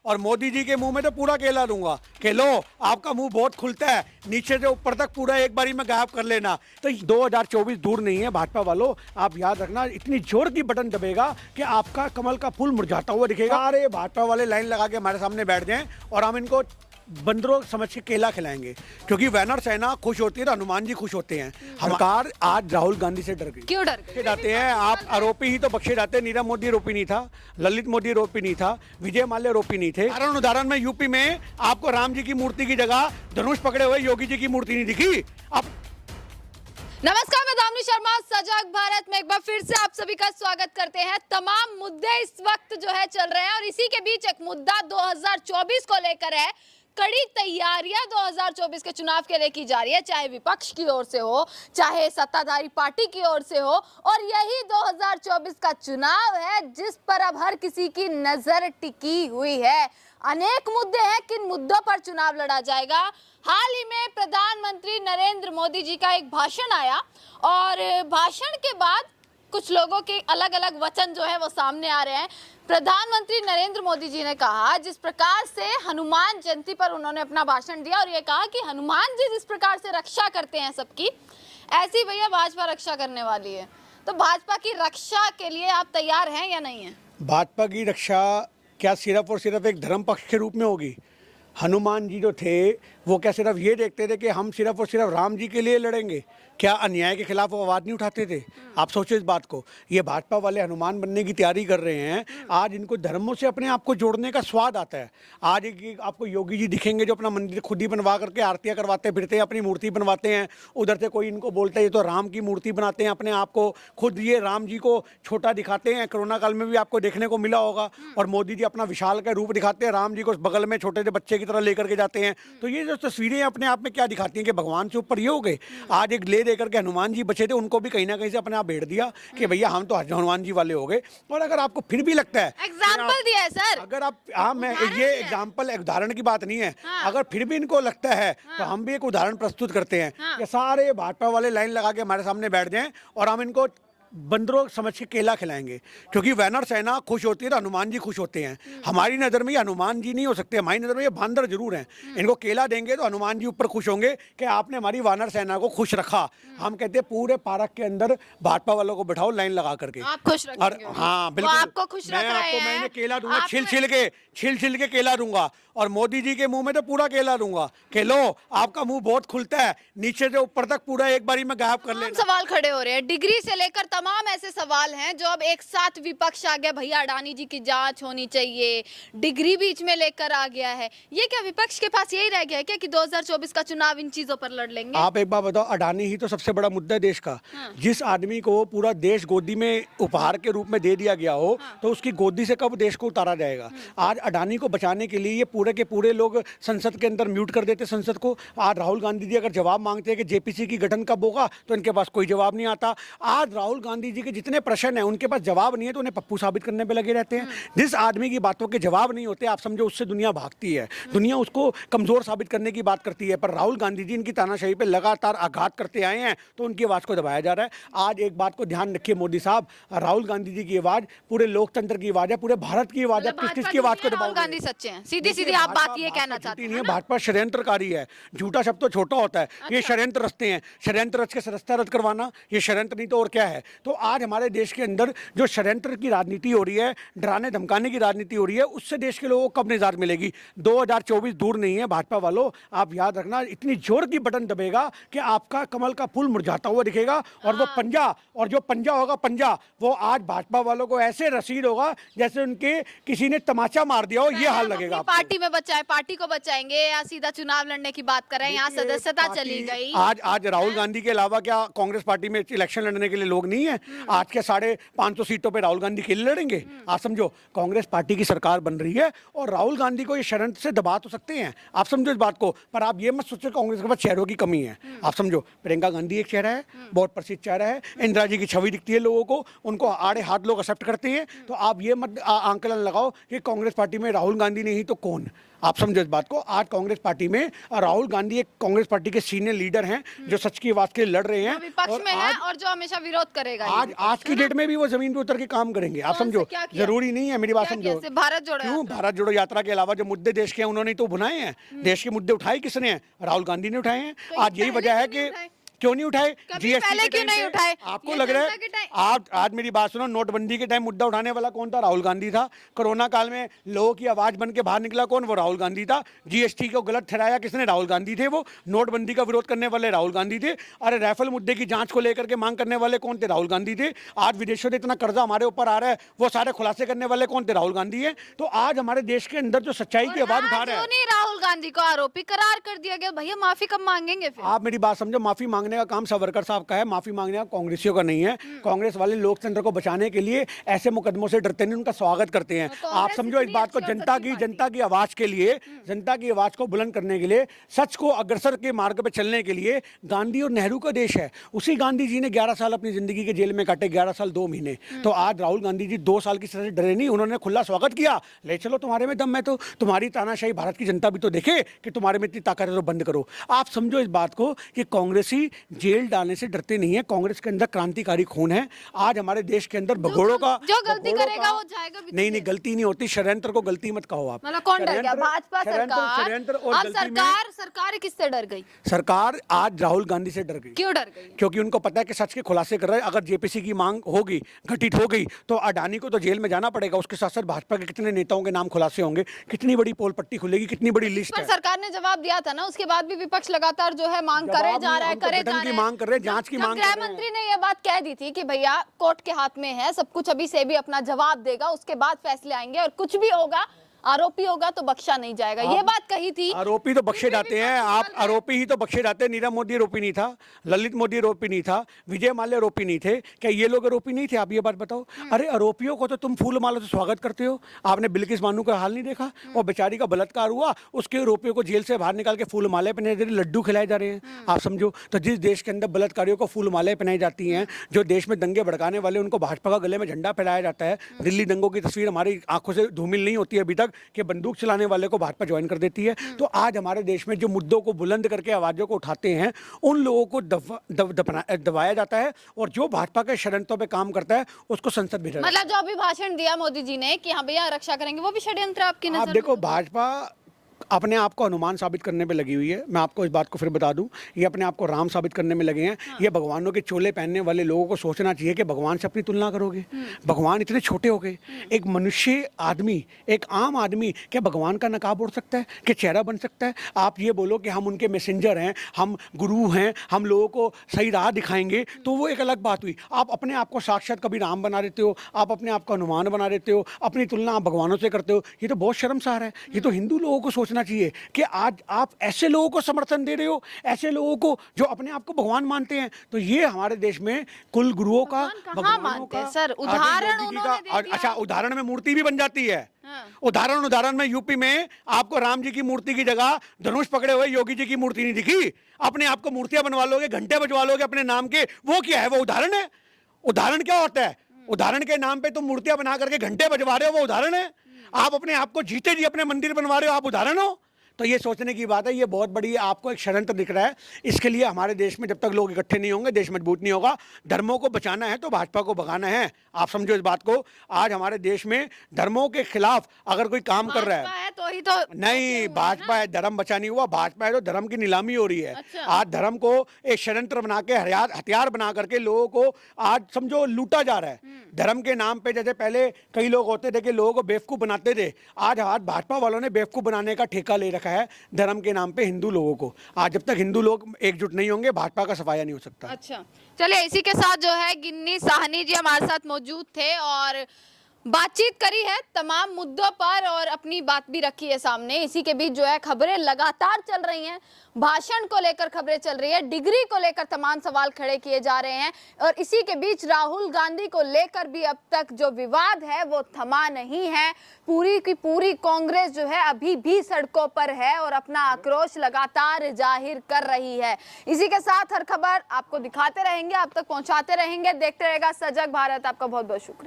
और मोदी जी के मुंह में तो पूरा केला दूंगा कि लो आपका मुंह बहुत खुलता है, नीचे से ऊपर तक पूरा एक बारी में गायब कर लेना। तो 2024 दूर नहीं है भाजपा वालों, आप याद रखना, इतनी जोर की बटन दबेगा कि आपका कमल का फूल मुरझाता हुआ दिखेगा। अरे भाजपा वाले लाइन लगा के हमारे सामने बैठ जाएं और हम इनको बंदरों समझ के केला खिलाएंगे, क्योंकि वैनर सेना खुश होती है तो हनुमान जी खुश होते हैं। सरकार आज राहुल गांधी से डर गई। क्यों डर बख्शे जाते हैं आप, आरोपी ही तो बख्शे जाते हैं। नीरव मोदी आरोपी नहीं था, ललित मोदी आरोपी नहीं था, विजय माल्या आरोपी नहीं थे। उदाहरण में यूपी में आपको राम जी की मूर्ति की जगह धनुष पकड़े हुए योगी जी की मूर्ति नहीं दिखी। अब नमस्कार, मैं दामिनी शर्मा, सजग भारत में एक बार फिर से आप सभी का स्वागत करते हैं। तमाम मुद्दे इस वक्त जो है चल रहे हैं और इसी के बीच एक मुद्दा 2024 को लेकर है। कड़ी तैयारियां 2024 के चुनाव के लिए की जा रही है, चाहे विपक्ष की ओर से हो, चाहे सत्ताधारी पार्टी की ओर से हो। और यही 2024 का चुनाव है जिस पर अब हर किसी की नजर टिकी हुई है। अनेक मुद्दे हैं, किन मुद्दों पर चुनाव लड़ा जाएगा। हाल ही में प्रधानमंत्री नरेंद्र मोदी जी का एक भाषण आया और भाषण के बाद कुछ लोगों के अलग अलग वचन जो है वो सामने आ रहे हैं। प्रधानमंत्री नरेंद्र मोदी जी ने कहा, जिस प्रकार से हनुमान जयंती पर उन्होंने अपना भाषण दिया और ये कहा कि हनुमान जी जिस प्रकार से रक्षा करते हैं सबकी, ऐसी भैया भाजपा रक्षा करने वाली है। तो भाजपा की रक्षा के लिए आप तैयार हैं या नहीं है? भाजपा की रक्षा क्या सिर्फ और सिर्फ एक धर्म पक्ष के रूप में होगी? हनुमान जी जो थे वो क्या सिर्फ ये देखते थे कि हम सिर्फ और सिर्फ राम जी के लिए लड़ेंगे? क्या अन्याय के खिलाफ वो आवाज़ नहीं उठाते थे? आप सोचो इस बात को। ये भाजपा वाले हनुमान बनने की तैयारी कर रहे हैं। आज इनको धर्मों से अपने आप को जोड़ने का स्वाद आता है। आज एक आपको योगी जी दिखेंगे जो अपना मंदिर खुद ही बनवा करके आरतियाँ करवाते फिरते हैं, अपनी मूर्ति बनवाते हैं। उधर से कोई इनको बोलता है ये तो राम की मूर्ति बनाते हैं अपने आप को, खुद ये राम जी को छोटा दिखाते हैं। कोरोना काल में भी आपको देखने को मिला होगा। और मोदी जी अपना विशाल का रूप दिखाते हैं, राम जी को बगल में छोटे से बच्चे की तरह लेकर के जाते हैं। तो ये जो तस्वीरें अपने आप में क्या दिखाती हैं कि भगवान से ऊपर ये हो गए। आज एक ले देकर के हनुमान जी बचे थे, उनको भी कहीं ना कहीं से अपने आप भेड़ दिया कि भैया हम तो हनुमान जी वाले हो गए। और अगर आपको फिर भी लगता है, एग्जाम्पल दिया है सर, अगर आप, हाँ मैं ये एग्जाम्पल उदाहरण की बात नहीं है। अगर फिर भी इनको लगता है तो हम भी एक उदाहरण प्रस्तुत करते हैं कि सारे भाजपा वाले लाइन लगा के हमारे सामने बैठ जाएं और हम इनको बंदरों समझ के केला खिलाएंगे, क्योंकि वैनर सेना खुश होती है तो हनुमान जी खुश होते हैं। हमारी नज़र में ये हनुमान जी नहीं हो सकते, हमारी नज़र में ये बांदर जरूर हैं। इनको केला देंगे तो हनुमान जी ऊपर खुश होंगे कि आपने हमारी वानर सेना को खुश रखा। हम कहते हैं पूरे पार्क के अंदर भाजपा वालों को बिठाओ लाइन लगा करके, आप खुश रखेंगे। और हाँ बिल्कुल, आपको खुश रख रहे हैं। मैंने केला दूंगा, छिल छिल के केला दूंगा। और मोदी जी के मुंह में तो पूरा केला दूंगा कि लो आपका मुंह बहुत खुलता है, नीचे से ऊपर तक पूरा एक बारी में गायब कर लेना। सवाल खड़े हो रहे हैं, डिग्री से लेकर तमाम ऐसे सवाल हैं जो अब एक साथ विपक्ष आ गया। भैया अडानी जी की जांच होनी चाहिए, डिग्री बीच में लेकर आ गया है। ये क्या विपक्ष के पास यही रह गया है क्या कि 2024 का चुनाव इन चीजों पर लड़ लेंगे? आप एक बात बताओ, अडानी ही तो सबसे बड़ा मुद्दा है देश का। जिस आदमी को पूरा देश गोदी में उपहार के रूप में दे दिया गया हो, तो उसकी गोदी से कब देश को उतारा जाएगा? आज अडानी को बचाने के लिए ये पूरे के पूरे लोग संसद के अंदर म्यूट कर देते संसद को। आज राहुल गांधी जी अगर जवाब मांगते हैं कि जेपीसी की गठन कब होगा, तो इनके पास कोई जवाब नहीं आता। आज राहुल गांधी जी के जितने प्रश्न हैं उनके पास जवाब नहीं है, तो उन्हें पप्पू साबित करने पे लगे रहते हैं। जिस आदमी की बातों के जवाब नहीं होते, आप समझो उससे दुनिया भागती है, दुनिया उसको कमजोर साबित करने की बात करती है। पर राहुल गांधी जी इनकी तानाशाही पे लगातार आघात करते आए हैं, तो उनकी आवाज को दबाया जा रहा है। आज एक बात को ध्यान रखिए मोदी साहब, राहुल गांधी जी की आवाज पूरे लोकतंत्र की आवाज है, पूरे भारत की आवाज है। किसकी आवाज को राहुल गांधी सच्चे हैं? सीधी सीधी आप बात ये कहना चाहते हैं? भाजपा षड्यंत्रकारी है, झूठा शब्द तो छोटा होता है। ये षड्यंत्र रचते हैं, षड्यंत्र रच के सदस्यता रद्द करवाना, ये षड्यंत्र नहीं तो और क्या है? तो आज हमारे देश के अंदर जो षड्यंत्र की राजनीति हो रही है, डराने धमकाने की राजनीति हो रही है, उससे देश के लोगों को कब निजात मिलेगी? 2024 दूर नहीं है भाजपा वालों, आप याद रखना, इतनी जोर की बटन दबेगा कि आपका कमल का फूल मुरझाता हुआ दिखेगा। और वो पंजा, और जो पंजा होगा पंजा, वो आज भाजपा वालों को ऐसे रसीद होगा जैसे उनके किसी ने तमाचा मार दिया हो, ये हाल लगेगा। पार्टी में बचाए, पार्टी को बचाएंगे या सीधा चुनाव लड़ने की बात कर रहे हैं? यहाँ सदस्यता चली गई। आज राहुल गांधी के अलावा क्या कांग्रेस पार्टी में इलेक्शन लड़ने के लिए लोग नहीं है? आज के 550 सीटों पे राहुल गांधी खेल लड़ेंगे? आप समझो, कांग्रेस पार्टी की सरकार बन रही है और राहुल गांधी को ये षड्यंत्र से दबा तो सकते हैं, आप समझो इस बात को। पर आप ये मत सोचो कांग्रेस के पास चेहरों की कमी है। आप समझो, प्रियंका गांधी एक चेहरा है, बहुत प्रसिद्ध चेहरा है, इंदिरा जी की छवि दिखती है लोगों को, उनको आड़े हाथ लोग एक्सेप्ट करते हैं। तो आप ये मत आंकलन लगाओ कि कांग्रेस पार्टी में राहुल गांधी नहीं तो कौन। आप समझो इस बात को। आज कांग्रेस पार्टी में राहुल गांधी एक कांग्रेस पार्टी के सीनियर लीडर हैं जो सच की आवाज के लिए लड़ रहे हैं, विपक्ष में है और जो हमेशा विरोध करेगा। आज की डेट में भी वो जमीन पे उतर के काम करेंगे। आप समझो, जरूरी नहीं है, मेरी बात समझो। भारत जोड़ो, क्यों भारत जोड़ो यात्रा के अलावा जो मुद्दे देश के हैं उन्होंने तो बुनाए हैं। देश के मुद्दे उठाए किसने हैं? राहुल गांधी ने उठाए हैं। आज यही वजह है कि क्यों नहीं उठाए? पहले क्यों नहीं उठाए? आपको लग रहा है आज मेरी बात सुनो, नोटबंदी के टाइम मुद्दा उठाने वाला कौन था? राहुल गांधी था। कोरोना काल में लोगों की आवाज बन के बाहर निकला कौन? वो राहुल गांधी था। जीएसटी को गलत ठहराया किसने? राहुल गांधी थे। वो नोटबंदी का विरोध करने वाले राहुल गांधी थे। अरे राफेल मुद्दे की जांच को लेकर के मांग करने वाले कौन थे? राहुल गांधी थे। आज विदेशों से इतना कर्जा हमारे ऊपर आ रहा है, वो सारे खुलासे करने वाले कौन थे? राहुल गांधी है। तो आज हमारे देश के अंदर जो सच्चाई की आवाज उठा रहे हैं, राहुल गांधी को आरोपी करार कर दिया गया। भैया माफी कब मांगेंगे फिर? आप मेरी बात समझो, माफी मांगने का काम सावरकर साहब का है, माफी मांगने का कांग्रेसियों का नहीं है। कांग्रेस वाले लोकतंत्र को बचाने के लिए ऐसे मुकदमों से डरते नहीं, उनका स्वागत करते हैं। आप समझो इस बात को, जनता की आवाज के लिए, जनता की आवाज को बुलंद करने के लिए, सच को अग्रसर के मार्ग पे चलने के लिए गांधी और नेहरू का देश है। उसी गांधी जी ने 11 साल अपनी जिंदगी के जेल में काटे, 11 साल 2 महीने। तो आज राहुल गांधी जी 2 साल की सजा से डरे नहीं, उन्होंने खुला स्वागत किया। ले चलो, तुम्हारे में दम है तो तुम्हारी तानाशाही भारत की जनता भी तो देखे कि तुम्हारे में इतनी ताकत है, तो बंद करो। आप समझो इस बात को कि कांग्रेसी जेल डालने से डरते नहीं है। कांग्रेस के अंदर क्रांतिकारी खून है। आज हमारे देश के अंदर भगोड़ों का, जो गलती करेगा वो जाएगा भी। नहीं, गलती नहीं होती। षड्यंत्र को गलती मत कहो आप। मतलब कौन डर गया? भाजपा सरकार किससे डर गई? सरकार आज राहुल गांधी से डर गई। क्यों डर गई? क्योंकि उनको पता है कि सच के खुलासे कर रहे हैं। अगर जेपीसी की मांग होगी, घटित हो गई, तो अडानी को तो जेल में जाना पड़ेगा। उसके साथ साथ भाजपा के कितने नेताओं के नाम खुलासे होंगे, कितनी बड़ी पोल पट्टी खुलेगी, कितनी बड़ी लिस्ट है। सरकार ने जवाब दिया था ना, उसके बाद भी विपक्ष लगातार जो है मांग करे जा रहा है, करे जा रहा है, मांग कर रहे हैं, जांच की मांग कर रहे हैं। गृह मंत्री ने यह बात कह दी थी कि भैया कोर्ट के हाथ में है सब कुछ, अभी से भी अपना जवाब देगा, उसके बाद फैसले आएंगे और कुछ भी होगा, आरोपी होगा तो बख्शा नहीं जाएगा। ये बात कही थी। आरोपी तो बख्शे जाते हैं, आप आरोपी ही तो बख्शे जाते हैं। नीरव मोदी आरोपी नहीं था, ललित मोदी आरोपी नहीं था, विजय माल्या आरोपी नहीं थे। क्या ये लोग आरोपी नहीं थे? आप ये बात बताओ। अरे आरोपियों को तो तुम फूल माला से स्वागत करते हो। आपने बिल्किस बानो का हाल नहीं देखा? वो बेचारी का बलात्कार हुआ, उसके आरोपियों को जेल से बाहर निकाल के फूल माले पहनाए जा रहे, लड्डू खिलाए जा रहे हैं। आप समझो, तो जिस देश के अंदर बलात्कारियों को फूल मालाएं पहनाई जाती हैं, जो देश में दंगे भड़काने वाले उनको भाजपा का गले में झंडा फहराया जाता है। दिल्ली दंगों की तस्वीर हमारी आंखों से धूमिल नहीं होती अभी तक कि बंदूक चलाने वाले को भाजपा ज्वाइन कर देती है। तो आज हमारे देश में जो मुद्दों को बुलंद करके आवाजों को उठाते हैं, उन लोगों को दबाया जाता है, और जो भाजपा के षड्यंत्रों पे काम करता है उसको संसद भेजा जाता है। मतलब जो अभी भाषण दिया मोदी जी ने कि हाँ भैया रक्षा करेंगे, वो भी षड्यंत्र आपकी नजर? आप देखो, भाजपा अपने आप को हनुमान साबित करने पे लगी हुई है। मैं आपको इस बात को फिर बता दूं, ये अपने आप को राम साबित करने में लगे हैं। ये भगवानों के चोले पहनने वाले लोगों को सोचना चाहिए कि भगवान से अपनी तुलना करोगे। भगवान इतने छोटे हो गए। एक मनुष्य आदमी, एक आम आदमी क्या भगवान का नकाब ओढ़ सकता है, कि चेहरा बन सकता है? आप ये बोलो कि हम उनके मैसेंजर हैं, हम गुरु हैं, हम लोगों को सही राह दिखाएंगे, तो वो एक अलग बात हुई। आप अपने आप को साक्षात कभी राम बना देते हो, आप अपने आप को हनुमान बना देते हो, अपनी तुलना आप भगवानों से करते हो। ये तो बहुत शर्मसार है। ये तो हिंदू लोगों को सोचना चाहिए कि आज आप ऐसे लोगों को समर्थन दे रहे हो, ऐसे लोगों को जो अपने आप को भगवान मानते हैं। तो ये हमारे देश में कुल गुरुओं का, भगवानों का, सर उदाहरण उन्होंने दे दिया। अच्छा, उदाहरण में मूर्ति भी बन जाती है। उदाहरण में यूपी में आपको राम जी की मूर्ति की जगह धनुष पकड़े हुए योगी जी की मूर्ति नहीं दिखी? अपने आप को मूर्तियां बनवा लोगे, घंटे बजवा लोगे अपने नाम के, वो क्या है? वो उदाहरण है? उदाहरण क्या होता है? उदाहरण के नाम पे तुम मूर्तियां बना करके घंटे बजवा रहे हो, वो उदाहरण है? आप अपने आप को जीते जी अपने मंदिर बनवा रहे हो, आप उदाहरण हो? तो ये सोचने की बात है। ये बहुत बड़ी आपको एक षड्यंत्र दिख रहा है। इसके लिए हमारे देश में जब तक लोग इकट्ठे नहीं होंगे, देश मजबूत नहीं होगा। धर्मों को बचाना है तो भाजपा को भगाना है। आप समझो इस बात को। आज हमारे देश में धर्मों के खिलाफ अगर कोई काम कर रहा है तो ही तो नहीं, भाजपा है, धर्म बचा नहीं हुआ। भाजपा है तो धर्म की नीलामी हो रही है। अच्छा। आज धर्म को एक षड्यंत्र बना के, हथियार बना करके लोगों को आज समझो लूटा जा रहा है। धर्म के नाम पे जैसे पहले कई लोग होते थे कि लोगों को बेवकूफ बनाते थे, आज भाजपा वालों ने बेवकूफ बनाने का ठेका ले रखा है धर्म के नाम पे हिंदू लोगों को। आज जब तक हिंदू लोग एकजुट नहीं होंगे, भाजपा का सफाया नहीं हो सकता। अच्छा, चलिए इसी के साथ जो है गिन्नी साहनी जी हमारे साथ मौजूद थे और बातचीत करी है तमाम मुद्दों पर और अपनी बात भी रखी है सामने। इसी के बीच जो है खबरें लगातार चल रही हैं, भाषण को लेकर खबरें चल रही है, डिग्री को लेकर तमाम सवाल खड़े किए जा रहे हैं और इसी के बीच राहुल गांधी को लेकर भी अब तक जो विवाद है वो थमा नहीं है। पूरी की पूरी कांग्रेस जो है अभी भी सड़कों पर है और अपना आक्रोश लगातार जाहिर कर रही है। इसी के साथ हर खबर आपको दिखाते रहेंगे, आप तक पहुंचाते रहेंगे। देखते रहेगा सजग भारत। आपका बहुत बहुत शुक्रिया।